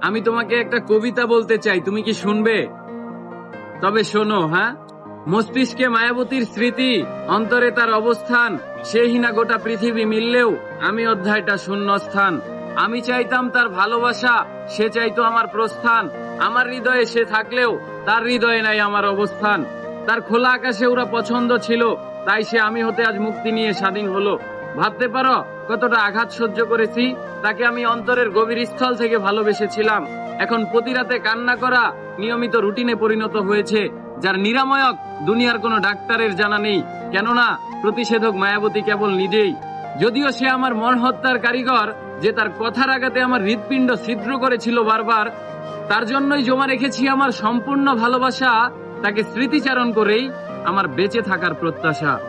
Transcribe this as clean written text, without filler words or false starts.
আমি তোমাকে একটা কবিতা বলতে চাই, তুমি কি শুনবে? তবে শোনো। হ্যাঁ, মস্তিষ্কে মায়াবতীর স্মৃতি, অন্তরে তার অবস্থান, সেহীনা গোটা পৃথিবী মিললেও আমি অধ্যায়টা শূন্যস্থান। আমি চাইতাম তার ভালোবাসা, সে চাইতো আমার প্রস্থান। আমার হৃদয়ে সে থাকলেও তার হৃদয়ে নাই আমার অবস্থান। তার খোলা আকাশে ওরা পছন্দ ছিল, তাই সে আমি হতে আজ মুক্তি নিয়ে স্বাধীন হলো। ভাবতে পারো কতটা আঘাত সহ্য করেছি। তাকে আমি অন্তরের গভীর স্থল থেকে ভালোবেসেছিলাম। এখন প্রতি রাতে কান্না করা নিয়মিত রুটিনে পরিণত হয়েছে, যার নিরাময়ক দুনিয়ার কোনো ডাক্তারের জানা নেই। কেননা প্রতিষেধক মায়াবতী কেবল নিজেই। যদিও সে আমার মন হত্যার কারিগর, যে তার কথার আঘাতে আমার হৃৎপিণ্ড ছিদ্র করেছিল বারবার, তার জন্যই জমা রেখেছি আমার সম্পূর্ণ ভালোবাসা। তাকে স্মৃতিচারণ করেই আমার বেঁচে থাকার প্রত্যাশা।